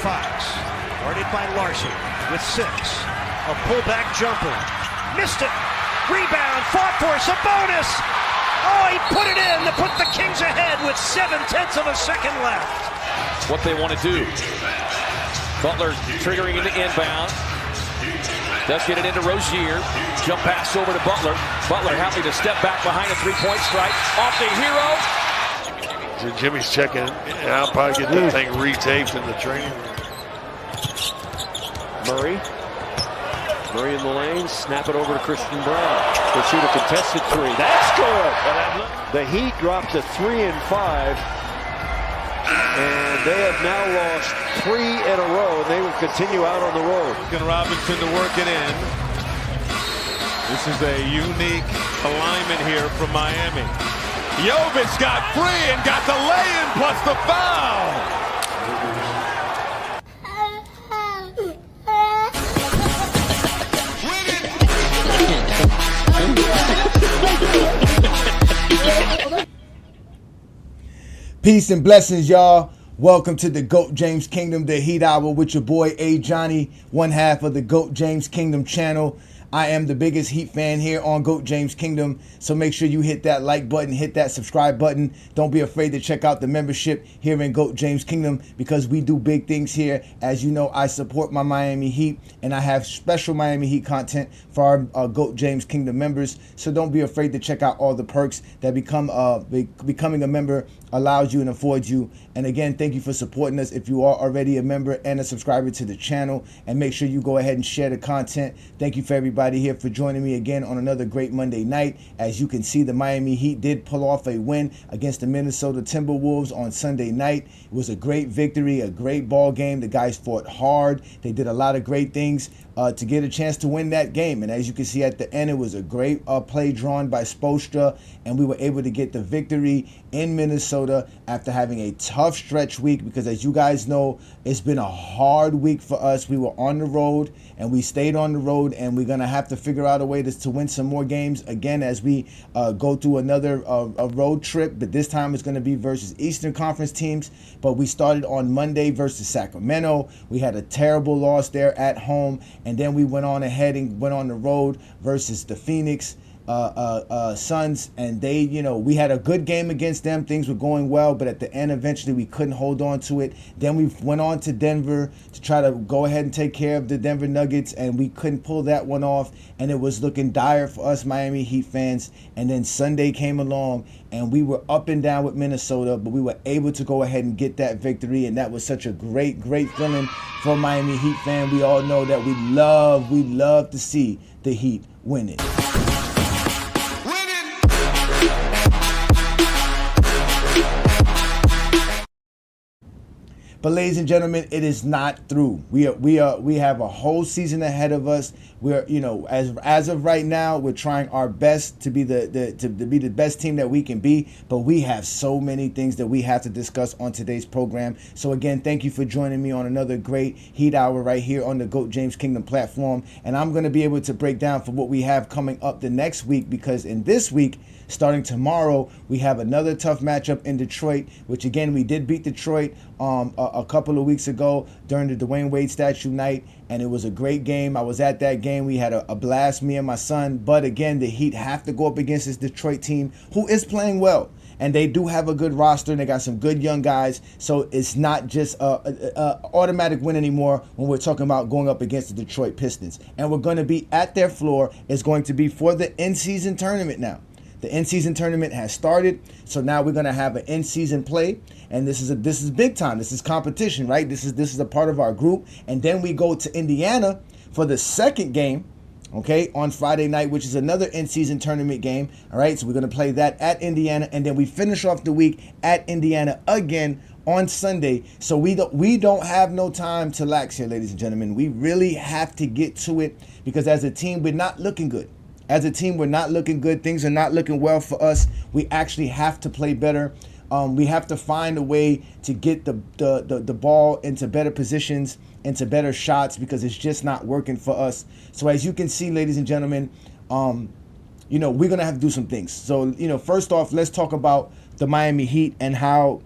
Fox. Guarded by Larson with 6. A pullback jumper. Missed it. Rebound. Fought for Sabonis. Oh, he put it in to put the Kings ahead with 7/10 of a second left. What they want to do. Butler triggering into inbound. Does get it into Rozier. Jump pass over to Butler. Butler happy to step back behind a three-point strike. Off the hero. Jimmy's checking. I'll probably get the thing retaped in the training room. Murray in the lane. Snap it over to Christian Brown. He'll shoot a contested three. That's good. The Heat dropped to 3 and 5. And they have now lost 3 in a row. And they will continue out on the road. And Robinson to work it in. This is a unique alignment here from Miami. Jovic got free and got the lay-in plus the foul. Peace and blessings, y'all. Welcome to the GOAT James Kingdom, the Heat Hour with your boy A. Johnny, one half of the GOAT James Kingdom channel. I am the biggest Heat fan here on GOAT James Kingdom, so make sure you hit that like button, hit that subscribe button. Don't be afraid to check out the membership here in GOAT James Kingdom because we do big things here. As you know, I support my Miami Heat, and I have special Miami Heat content for our GOAT James Kingdom members, so don't be afraid to check out all the perks that becoming a member allows you and affords you. And again, thank you for supporting us if you are already a member and a subscriber to the channel, and make sure you go ahead and share the content. Thank you for everybody here for joining me again on another great Monday night. As you can see, the Miami Heat did pull off a win against the Minnesota Timberwolves on Sunday night. It was a great victory, a great ball game. The guys fought hard. They did a lot of great things to get a chance to win that game. And as you can see at the end, it was a great play drawn by Spoelstra, and we were able to get the victory in Minnesota after having a tough stretch week, because as you guys know, it's been a hard week for us. We were on the road, and we stayed on the road, and we're going to have to figure out a way to win some more games again as we go through another a road trip, but this time it's going to be versus Eastern Conference teams. But we started on Monday versus Sacramento. We had a terrible loss there at home, and then we went on ahead and went on the road versus the Phoenix Suns, and we had a good game against them. Things were going well, but at the end, eventually we couldn't hold on to it. Then we went on to Denver to try to go ahead and take care of the Denver Nuggets, and we couldn't pull that one off, and it was looking dire for us Miami Heat fans. And then Sunday came along, and we were up and down with Minnesota, but we were able to go ahead and get that victory, and that was such a great feeling for a Miami Heat fan. We all know that we love to see the Heat win it. But ladies and gentlemen, it is not through. We have a whole season ahead of us. We're as of right now, we're trying our best to be the best team that we can be. But we have so many things that we have to discuss on today's program. So again, thank you for joining me on another great Heat Hour right here on the GOAT James Kingdom platform. And I'm going to be able to break down for what we have coming up the next week, because in this week, starting tomorrow, we have another tough matchup in Detroit, which again, we did beat Detroit a couple of weeks ago during the Dwayne Wade statue night, and it was a great game. I was at that game. We had a blast, me and my son. But again, the Heat have to go up against this Detroit team who is playing well, and they do have a good roster, and they got some good young guys. So it's not just a automatic win anymore when we're talking about going up against the Detroit Pistons. And we're going to be at their floor. It's going to be for the in-season tournament now. The in-season tournament has started, so now we're going to have an in-season play, and this is big time. This is competition, right? This is a part of our group, and then we go to Indiana for the second game, okay, on Friday night, which is another in-season tournament game. All right, so we're going to play that at Indiana, and then we finish off the week at Indiana again on Sunday. So we don't have no time to lax here, ladies and gentlemen. We really have to get to it, because as a team, we're not looking good. As a team, we're not looking good. Things are not looking well for us. We actually have to play better. We have to find a way to get the ball into better positions, into better shots, because it's just not working for us. So as you can see, ladies and gentlemen, we're going to have to do some things. So, first off, let's talk about the Miami Heat and how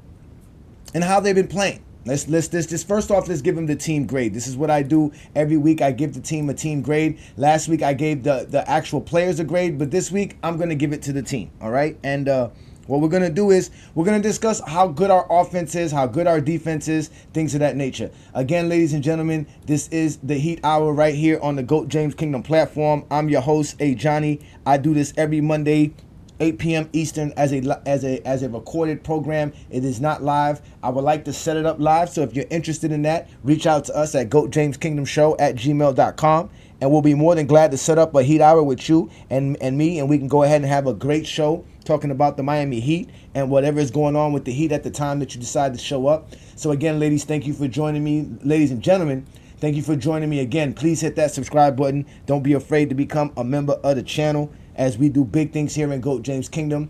they've been playing. Let's just first off, let's give them the team grade. This is what I do every week. I give the team a team grade. Last week I gave the actual players a grade, but this week I'm going to give it to the team. All right, and what we're going to do is we're going to discuss how good our offense is, how good our defense is, things of that nature. Again, ladies and gentlemen, this is the Heat Hour right here on the GOAT James Kingdom platform. I'm your host, A. Johnny. I do this every Monday, 8 p.m. Eastern as a recorded program. It is not live. I would like to set it up live, so if you're interested in that, reach out to us at goatjameskingdomshow@gmail.com, and we'll be more than glad to set up a Heat Hour with you and me, and we can go ahead and have a great show talking about the Miami Heat and whatever is going on with the Heat at the time that you decide to show up. So again, ladies, thank you for joining me. Ladies and gentlemen, thank you for joining me again. Please hit that subscribe button. Don't be afraid to become a member of the channel, as we do big things here in GOAT James Kingdom.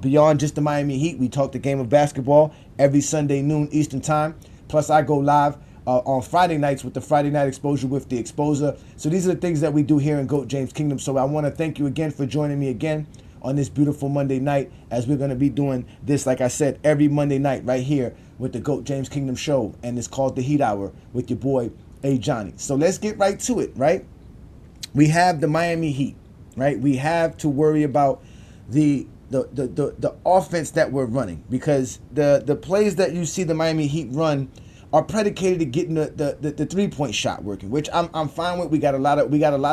Beyond just the Miami Heat, we talk the game of basketball every Sunday noon Eastern time. Plus, I go live on Friday nights with the Friday Night Exposure with the Exposer. So these are the things that we do here in GOAT James Kingdom. So I want to thank you again for joining me again on this beautiful Monday night, as we're going to be doing this, like I said, every Monday night right here with the GOAT James Kingdom show. And it's called the Heat Hour with your boy, A. Johnny. So let's get right to it, right? We have the Miami Heat. Right, we have to worry about the offense that we're running, because the plays that you see the Miami Heat run are predicated to getting the 3-point shot working, which I'm fine with. We got a lot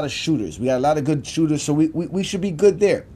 of shooters. We got a lot of good shooters, so we should be good there.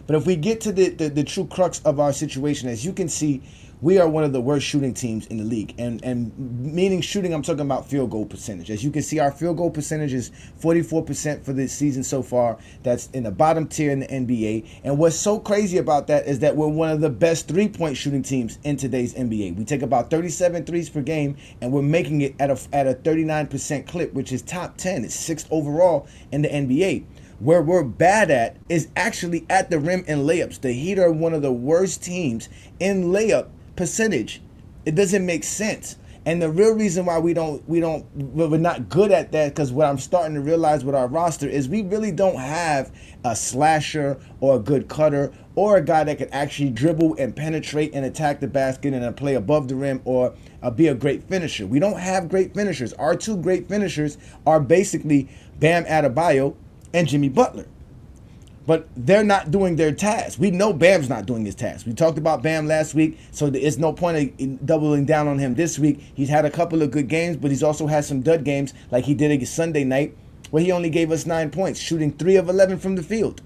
But if we get to the true crux of our situation, as you can see, we are one of the worst shooting teams in the league. And meaning shooting, I'm talking about field goal percentage. As you can see, our field goal percentage is 44% for this season so far. That's in the bottom tier in the NBA. And what's so crazy about that is that we're one of the best 3-point shooting teams in today's NBA. We take about 37 threes per game, and we're making it at a 39% clip, which is top 10. It's 6th overall in the NBA. Where we're bad at is actually at the rim and layups. The Heat are one of the worst teams in layup percentage. It doesn't make sense. And the real reason why we're not good at that, because what I'm starting to realize with our roster is we really don't have a slasher or a good cutter or a guy that could actually dribble and penetrate and attack the basket and play above the rim or be a great finisher. We don't have great finishers. Our two great finishers are basically Bam Adebayo and Jimmy Butler. But they're not doing their task. We know Bam's not doing his task. We talked about Bam last week, so there's no point in doubling down on him this week. He's had a couple of good games, but he's also had some dud games, like he did against Sunday night, where he only gave us 9 points, shooting 3 of 11 from the field.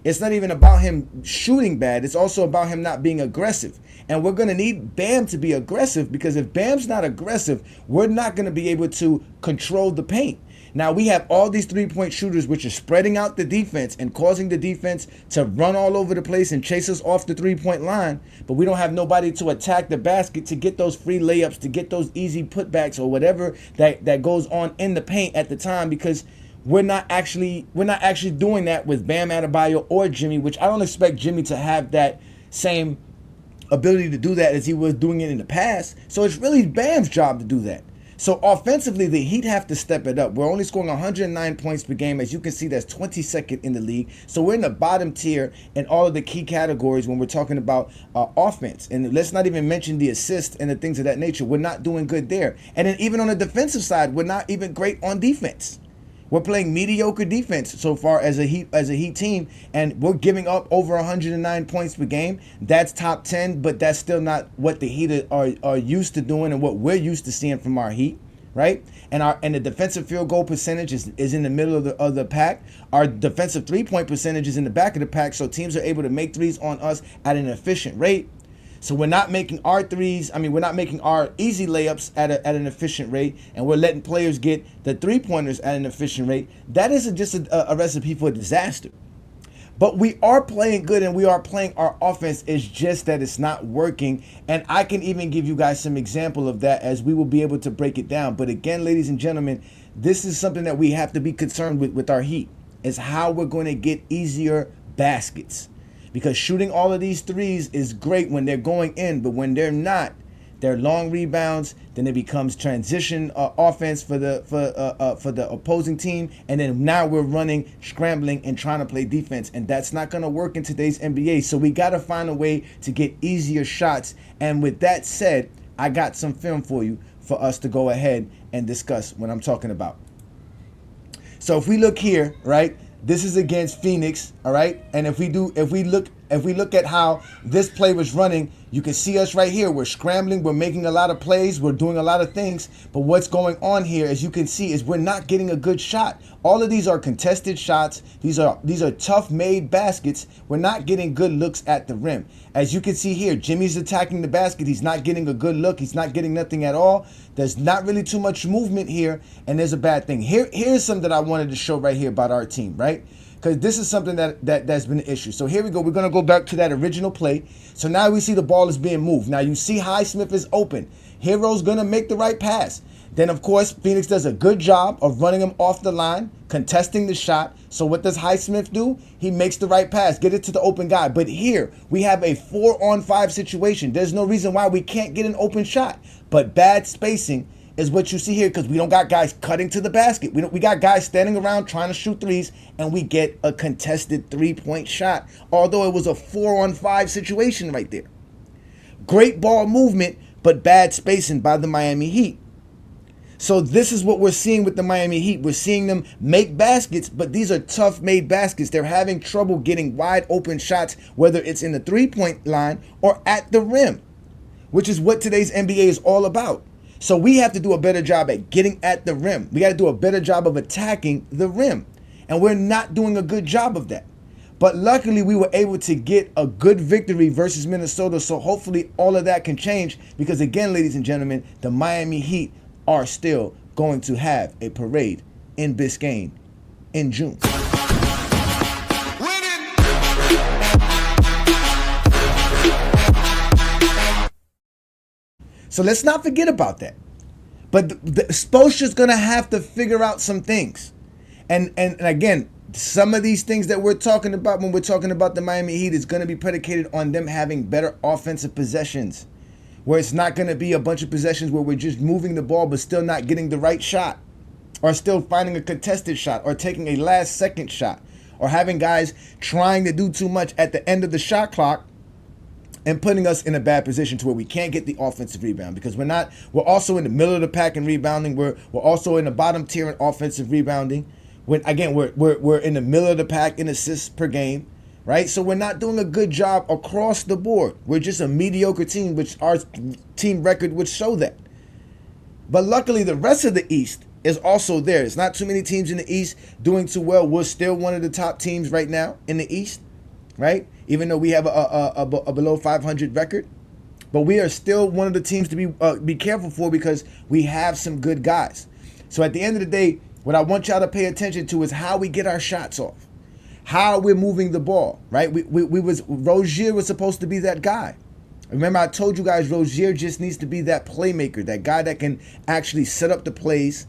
It's not even about him shooting bad. It's also about him not being aggressive. And we're going to need Bam to be aggressive, because if Bam's not aggressive, we're not going to be able to control the paint. Now, we have all these 3-point shooters which are spreading out the defense and causing the defense to run all over the place and chase us off the 3-point line, but we don't have nobody to attack the basket to get those free layups, to get those easy putbacks or whatever that goes on in the paint at the time, because we're not actually doing that with Bam Adebayo or Jimmy, which I don't expect Jimmy to have that same ability to do that as he was doing it in the past. So it's really Bam's job to do that. So offensively, the Heat have to step it up. We're only scoring 109 points per game. As you can see, that's 22nd in the league. So we're in the bottom tier in all of the key categories when we're talking about offense. And let's not even mention the assists and the things of that nature. We're not doing good there. And then even on the defensive side, we're not even great on defense. We're playing mediocre defense so far as a Heat team, and we're giving up over 109 points per game. That's top 10, but that's still not what the Heat are used to doing and what we're used to seeing from our Heat, right? And the defensive field goal percentage is in the middle of the pack. Our defensive 3-point percentage is in the back of the pack, so teams are able to make threes on us at an efficient rate. So we're not making our threes, we're not making our easy layups at an efficient rate, and we're letting players get the 3-pointers at an efficient rate. That isn't just a recipe for disaster. But we are playing good, and we are playing our offense. It's just that it's not working, and I can even give you guys some example of that as we will be able to break it down. But again, ladies and gentlemen, this is something that we have to be concerned with our Heat, is how we're going to get easier baskets. Because shooting all of these threes is great when they're going in, but when they're not, they're long rebounds. Then it becomes transition offense for the opposing team, and then now we're running, scrambling, and trying to play defense, and that's not going to work in today's NBA. So we got to find a way to get easier shots. And with that said, I got some film for you for us to go ahead and discuss what I'm talking about. So if we look here, right, this is against Phoenix, all right? And if we look at how this play was running, you can see us right here. We're scrambling, we're making a lot of plays, we're doing a lot of things. But what's going on here, as you can see, is we're not getting a good shot. All of these are contested shots. These are tough made baskets. We're not getting good looks at the rim. As you can see here, Jimmy's attacking the basket. He's not getting a good look. He's not getting nothing at all. There's not really too much movement here, and there's a bad thing. Here's something that I wanted to show right here about our team, right? Because this is something that's been an issue. So here we go. We're going to go back to that original play. So now we see the ball is being moved. Now you see Highsmith is open. Hero's going to make the right pass. Then, of course, Phoenix does a good job of running him off the line, contesting the shot. So what does Highsmith do? He makes the right pass, get it to the open guy. But here, we have a 4-on-5 situation. There's no reason why we can't get an open shot. But bad spacing is what you see here, because we don't got guys cutting to the basket. We got guys standing around trying to shoot threes, and we get a contested three-point shot, although it was a 4-on-5 situation right there. Great ball movement, but bad spacing by the Miami Heat. So this is what we're seeing with the Miami Heat. We're seeing them make baskets, but these are tough made baskets. They're having trouble getting wide open shots, whether it's in the three-point line or at the rim, which is what today's NBA is all about. So we have to do a better job at getting at the rim. We got to do a better job of attacking the rim. And we're not doing a good job of that. But luckily, we were able to get a good victory versus Minnesota. So hopefully all of that can change. Because again, ladies and gentlemen, the Miami Heat are still going to have a parade in Biscayne in June. So let's not forget about that. But Spoelstra's going to have to figure out some things. And again, some of these things that we're talking about when we're talking about the Miami Heat is going to be predicated on them having better offensive possessions, where it's not going to be a bunch of possessions where we're just moving the ball but still not getting the right shot, or still finding a contested shot, or taking a last-second shot, or having guys trying to do too much at the end of the shot clock and putting us in a bad position to where we can't get the offensive rebound, because we're also in the middle of the pack in rebounding. We're also in the bottom tier in offensive rebounding. When again, we're in the middle of the pack in assists per game, right? So we're not doing a good job across the board. We're just a mediocre team, which our team record would show that. But luckily, the rest of the East is also there. It's not too many teams in the East doing too well. We're still one of the top teams right now in the East, right? Even though we have a below 500 record, but we are still one of the teams to be careful for, because we have some good guys. So at the end of the day, what I want y'all to pay attention to is how we get our shots off, how we're moving the ball, right? Rozier was supposed to be that guy. Remember, I told you guys Rozier just needs to be that playmaker, that guy that can actually set up the plays,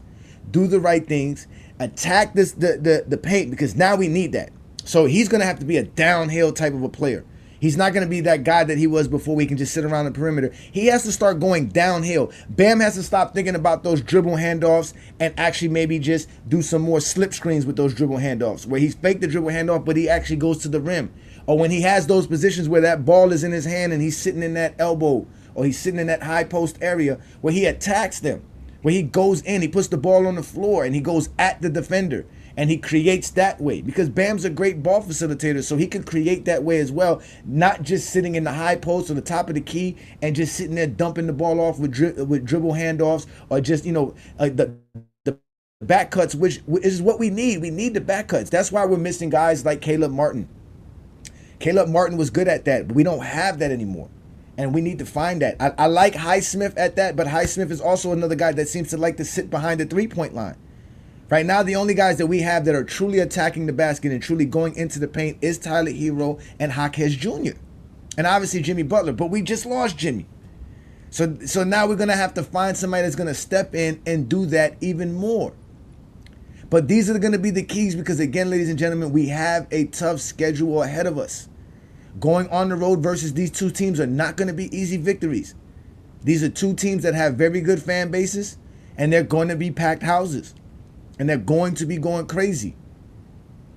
do the right things, attack the paint, because now we need that. So he's going to have to be a downhill type of a player. He's not going to be that guy that he was before, we can just sit around the perimeter. He has to start going downhill. Bam has to stop thinking about those dribble handoffs and actually maybe just do some more slip screens with those dribble handoffs, where he's faked the dribble handoff, but he actually goes to the rim. Or when he has those positions where that ball is in his hand and he's sitting in that elbow, or he's sitting in that high post area where he attacks them, where he goes in, he puts the ball on the floor and he goes at the defender. And he creates that way, because Bam's a great ball facilitator, so he can create that way as well, not just sitting in the high post or the top of the key and just sitting there dumping the ball off with dribble handoffs, or just, the back cuts, which is what we need. We need the back cuts. That's why we're missing guys like Caleb Martin. Caleb Martin was good at that, but we don't have that anymore. And we need to find that. I like Highsmith at that, but Highsmith is also another guy that seems to like to sit behind the three-point line. Right now, the only guys that we have that are truly attacking the basket and truly going into the paint is Tyler Hero and Jaquez Jr. And obviously Jimmy Butler, but we just lost Jimmy. So now we're going to have to find somebody that's going to step in and do that even more. But these are going to be the keys, because again, ladies and gentlemen, we have a tough schedule ahead of us. Going on the road versus these two teams are not going to be easy victories. These are two teams that have very good fan bases, and they're going to be packed houses. And they're going to be going crazy.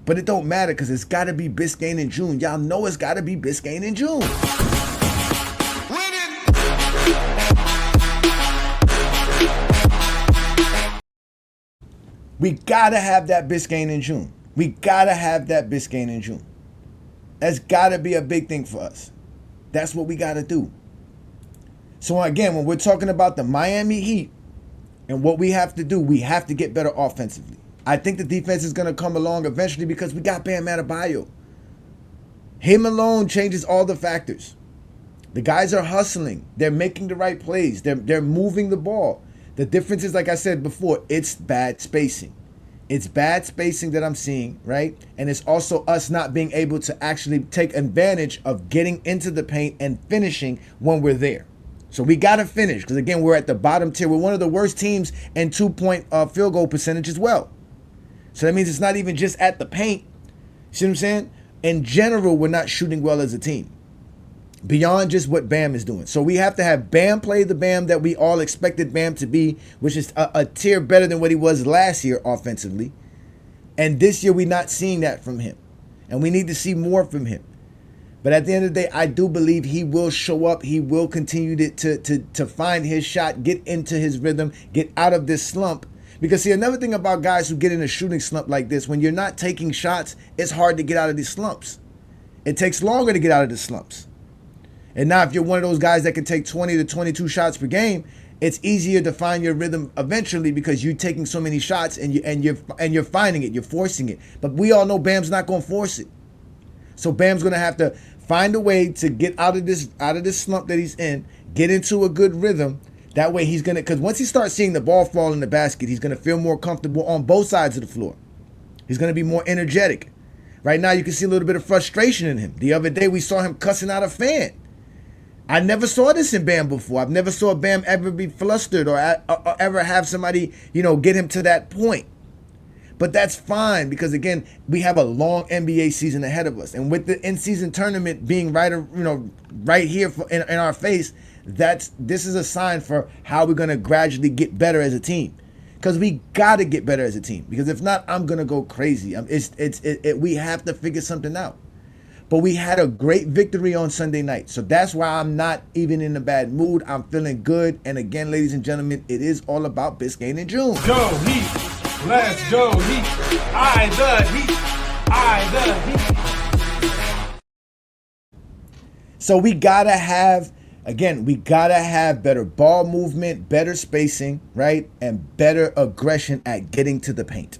But it don't matter, because it's got to be Biscayne in June. Y'all know it's got to be Biscayne in June. We got to have that Biscayne in June. We got to have that Biscayne in June. That's got to be a big thing for us. That's what we got to do. So again, when we're talking about the Miami Heat and what we have to do, we have to get better offensively. I think the defense is going to come along eventually because we got Bam Adebayo. Him alone changes all the factors. The guys are hustling. They're making the right plays. They're moving the ball. The difference is, like I said before, it's bad spacing. It's bad spacing that I'm seeing, right? And it's also us not being able to actually take advantage of getting into the paint and finishing when we're there. So we got to finish because, again, we're at the bottom tier. We're one of the worst teams in two-point field goal percentage as well. So that means it's not even just at the paint. See what I'm saying? In general, we're not shooting well as a team. Beyond just what Bam is doing. So we have to have Bam play the Bam that we all expected Bam to be, which is a tier better than what he was last year offensively. And this year we're not seeing that from him. And we need to see more from him. But at the end of the day, I do believe he will show up. He will continue to find his shot, get into his rhythm, get out of this slump. Because see, another thing about guys who get in a shooting slump like this, when you're not taking shots, it's hard to get out of these slumps. It takes longer to get out of the slumps. And now if you're one of those guys that can take 20 to 22 shots per game, it's easier to find your rhythm eventually because you're taking so many shots and you're finding it, you're forcing it. But we all know Bam's not going to force it. So Bam's going to have to find a way to get out of this slump that he's in, get into a good rhythm. That way he's going to, because once he starts seeing the ball fall in the basket, he's going to feel more comfortable on both sides of the floor. He's going to be more energetic. Right now you can see a little bit of frustration in him. The other day we saw him cussing out a fan. I never saw this in Bam before. I've never saw Bam ever be flustered or ever have somebody, get him to that point. But that's fine because, again, we have a long NBA season ahead of us. And with the in-season tournament being right here in our face, this is a sign for how we're going to gradually get better as a team. Because we got to get better as a team. Because if not, I'm going to go crazy. We have to figure something out. But we had a great victory on Sunday night. So that's why I'm not even in a bad mood. I'm feeling good. And again, ladies and gentlemen, it is all about Biscayne in June. Go Heat. Let's go Heat. I the Heat. So we got to have better ball movement, better spacing, right? And better aggression at getting to the paint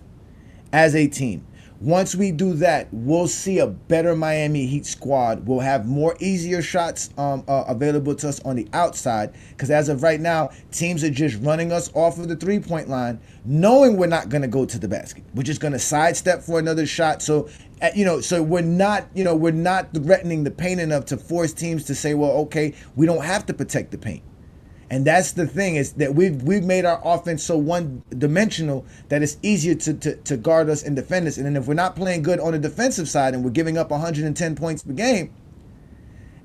as a team. Once we do that, we'll see a better Miami Heat squad. We'll have more easier shots available to us on the outside because as of right now, teams are just running us off of the three-point line, knowing we're not going to go to the basket. We're just going to sidestep for another shot. So, so we're not threatening the paint enough to force teams to say, well, okay, we don't have to protect the paint. And that's the thing is that we've made our offense so one-dimensional that it's easier to guard us and defend us. And then if we're not playing good on the defensive side and we're giving up 110 points per game,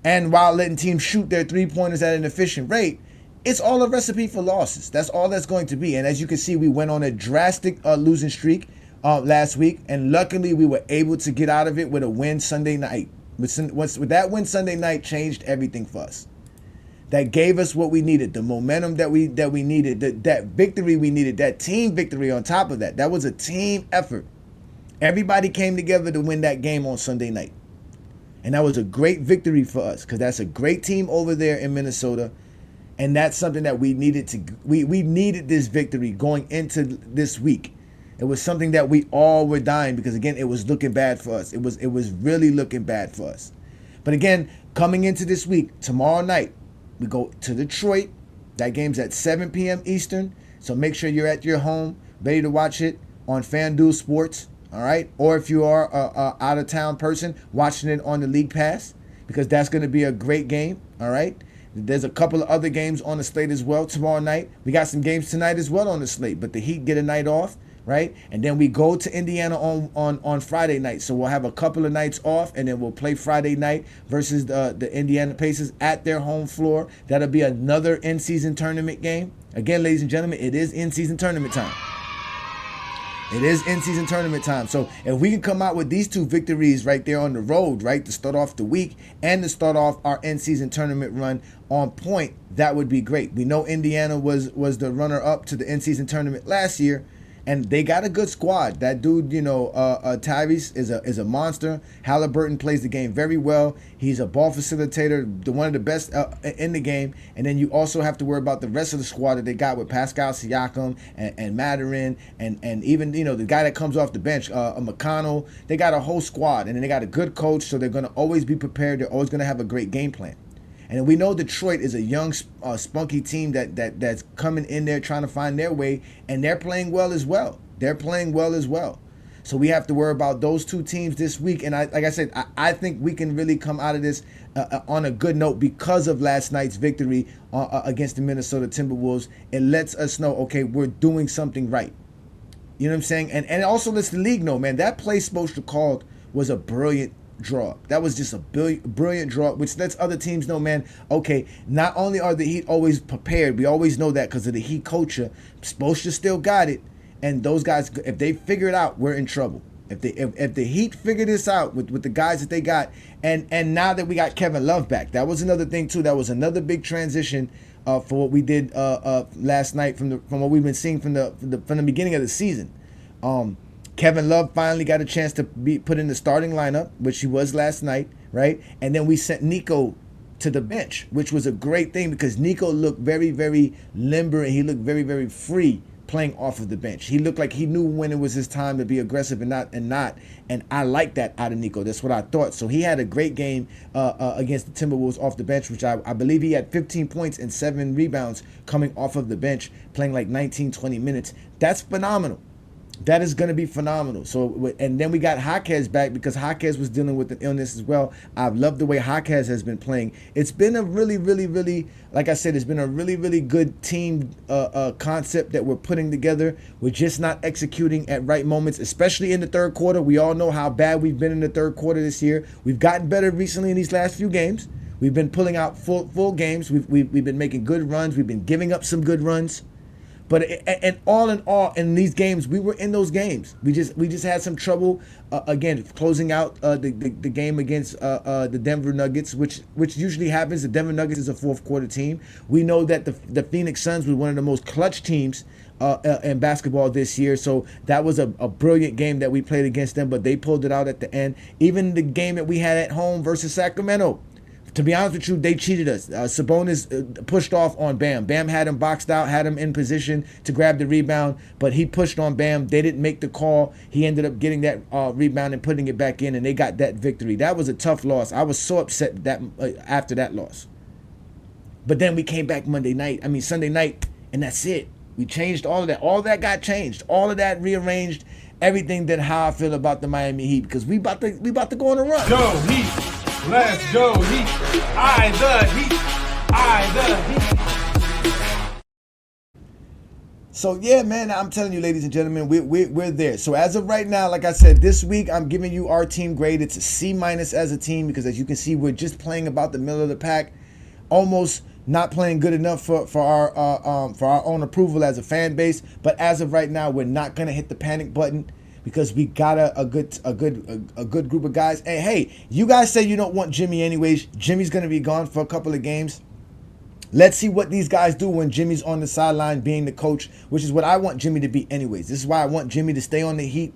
and while letting teams shoot their three-pointers at an efficient rate, it's all a recipe for losses. That's all that's going to be. And as you can see, we went on a drastic losing streak last week, and luckily we were able to get out of it with a win Sunday night. With that win Sunday night changed everything for us. That gave us what we needed, the momentum that we needed, that victory we needed, that team victory on top of that. That was a team effort. Everybody came together to win that game on Sunday night. And that was a great victory for us because that's a great team over there in Minnesota. And that's something that we needed we needed this victory going into this week. It was something that we all were dying because, again, it was looking bad for us. It was really looking bad for us. But again, coming into this week, tomorrow night, we go to Detroit. That game's at 7 p.m. Eastern. So make sure you're at your home, ready to watch it on FanDuel Sports. All right. Or if you are a out-of-town person, watching it on the League Pass, because that's going to be a great game. All right. There's a couple of other games on the slate as well tomorrow night. We got some games tonight as well on the slate, but the Heat get a night off. Right, and then we go to Indiana on Friday night. So we'll have a couple of nights off, and then we'll play Friday night versus the Indiana Pacers at their home floor. That'll be another in-season tournament game. Again, ladies and gentlemen, it is in-season tournament time. It is in-season tournament time. So if we can come out with these two victories right there on the road, right, to start off the week and to start off our in-season tournament run on point, that would be great. We know Indiana was the runner-up to the in-season tournament last year. And they got a good squad. That dude, Tyrese is a monster. Halliburton plays the game very well. He's a ball facilitator, one of the best in the game. And then you also have to worry about the rest of the squad that they got with Pascal Siakam and Mathurin and even the guy that comes off the bench, McConnell. They got a whole squad, and then they got a good coach, so they're going to always be prepared. They're always going to have a great game plan. And we know Detroit is a young, spunky team that's coming in there trying to find their way, and they're playing well as well. So we have to worry about those two teams this week. And like I said, I think we can really come out of this on a good note because of last night's victory against the Minnesota Timberwolves. It lets us know, okay, we're doing something right. You know what I'm saying? And it also lets the league know, man, that play Spoelstra called was a brilliant draw. That was just a brilliant draw, which lets other teams know, man, okay, not only are the Heat always prepared, we always know that because of the Heat culture, Spoelstra still got it, and those guys, if they figure it out, we're in trouble. If the Heat figure this out with the guys that they got, and now that we got Kevin Love back, that was another thing too. That was another big transition for what we did last night from what we've been seeing from the beginning of the season. Kevin Love finally got a chance to be put in the starting lineup, which he was last night, right? And then we sent Nico to the bench, which was a great thing because Nico looked very, very limber and he looked very, very free playing off of the bench. He looked like he knew when it was his time to be aggressive and not. And I like that out of Nico. That's what I thought. So he had a great game against the Timberwolves off the bench, which I believe he had 15 points and 7 rebounds coming off of the bench, playing like 19, 20 minutes. That's phenomenal. That is going to be phenomenal. So, and then we got Jaquez back because Jaquez was dealing with an illness as well. I've loved the way Jaquez has been playing. It's been a really, really, really, like I said, it's been a really, really good team concept that we're putting together. We're just not executing at right moments, especially in the third quarter. We all know how bad we've been in the third quarter this year. We've gotten better recently in these last few games. We've been pulling out full games. We've been making good runs. We've been giving up some good runs. But and all in all, in these games, we were in those games. We just had some trouble again closing out the game against the Denver Nuggets, which usually happens. The Denver Nuggets is a fourth quarter team. We know that the Phoenix Suns were one of the most clutch teams in basketball this year. So that was a brilliant game that we played against them, but they pulled it out at the end. Even the game that we had at home versus Sacramento. To be honest with you, they cheated us. Sabonis pushed off on Bam. Bam had him boxed out, had him in position to grab the rebound, but he pushed on Bam. They didn't make the call. He ended up getting that rebound and putting it back in, and they got that victory. That was a tough loss. I was so upset that after that loss. But then we came back Sunday night, and that's it. We changed all of that. All of that got changed. All of that rearranged everything that how I feel about the Miami Heat because we about to go on a run. Go Heat. Let's go Heat. The Heat. So yeah, man, I'm telling you, ladies and gentlemen, we're there. So as of right now, like I said, this week I'm giving you our team grade. It's a C- as a team because as you can see, we're just playing about the middle of the pack, almost not playing good enough for our own approval as a fan base. But as of right now, we're not gonna hit the panic button. Because we got a good group of guys. And hey, you guys say you don't want Jimmy anyways. Jimmy's gonna be gone for a couple of games. Let's see what these guys do when Jimmy's on the sideline being the coach, which is what I want Jimmy to be anyways. This is why I want Jimmy to stay on the Heat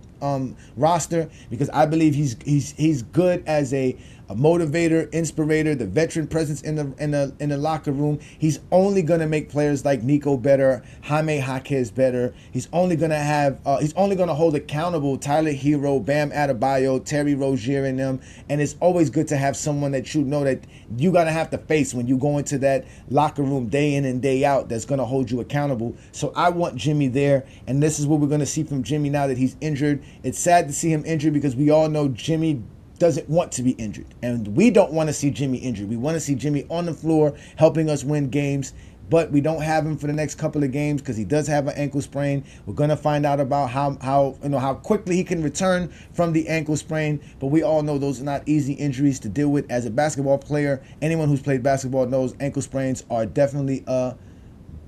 roster because I believe he's good as a motivator, inspirator, the veteran presence in the locker room. He's only gonna make players like Nico better, Jaime Jaquez better. He's only gonna hold accountable Tyler Hero, Bam Adebayo, Terry Rozier and them. And it's always good to have someone that you know that you gotta have to face when you go into that locker room day in and day out. That's gonna hold you accountable. So I want Jimmy there, and this is what we're gonna see from Jimmy now that he's injured. It's sad to see him injured because we all know Jimmy doesn't want to be injured, and we don't want to see Jimmy injured. We want to see Jimmy on the floor helping us win games, but we don't have him for the next couple of games because he does have an ankle sprain. We're gonna find out about how quickly he can return from the ankle sprain, but we all know those are not easy injuries to deal with as a basketball player. Anyone who's played basketball knows ankle sprains are definitely a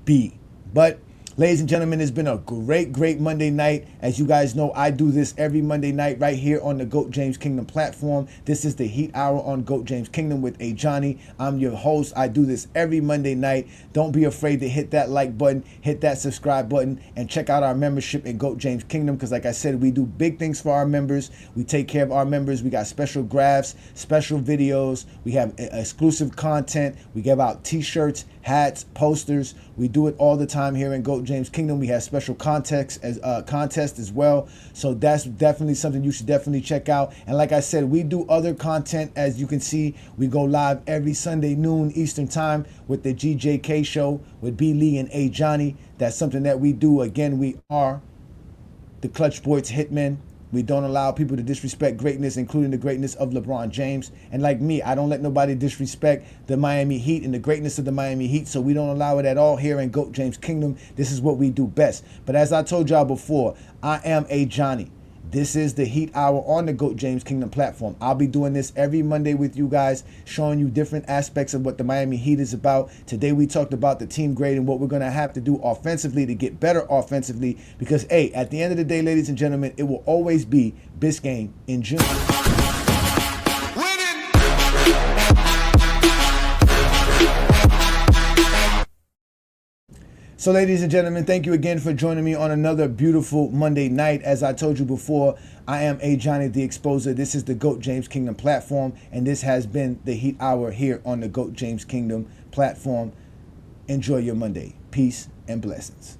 B. But Ladies and gentlemen, it's been a great Monday night. As you guys know, I do this every Monday night right here on the GOAT James Kingdom platform. This is the Heat Hour on GOAT James Kingdom with A. Johnny. I'm your host. I do this every Monday night. Don't be afraid to hit that like button, hit that subscribe button, and check out our membership in GOAT James Kingdom, because like I said, we do big things for our members. We take care of our members. We got special graphs, special videos. We have exclusive content. We give out t-shirts, hats, posters. We do it all the time here in GOAT James Kingdom. We have special contests as well. So that's definitely something you should definitely check out. And like I said, we do other content. As you can see, we go live every Sunday noon Eastern time with the GJK show with B. Lee and A. Johnny. That's something that we do. Again, we are the Clutch Sports Hitmen. We don't allow people to disrespect greatness, including the greatness of LeBron James. And like me, I don't let nobody disrespect the Miami Heat and the greatness of the Miami Heat, so we don't allow it at all here in GOAT James Kingdom. This is what we do best. But as I told y'all before, I am A. Johnny. This is the Heat Hour on the GOAT James Kingdom platform. I'll be doing this every Monday with you guys, showing you different aspects of what the Miami Heat is about. Today we talked about the team grade and what we're going to have to do offensively to get better offensively. Because, hey, at the end of the day, ladies and gentlemen, it will always be Biscayne in June. So ladies and gentlemen, thank you again for joining me on another beautiful Monday night. As I told you before, I am A. Johnny the Exposer. This is the GOAT James Kingdom platform, and this has been the Heat Hour here on the GOAT James Kingdom platform. Enjoy your Monday. Peace and blessings.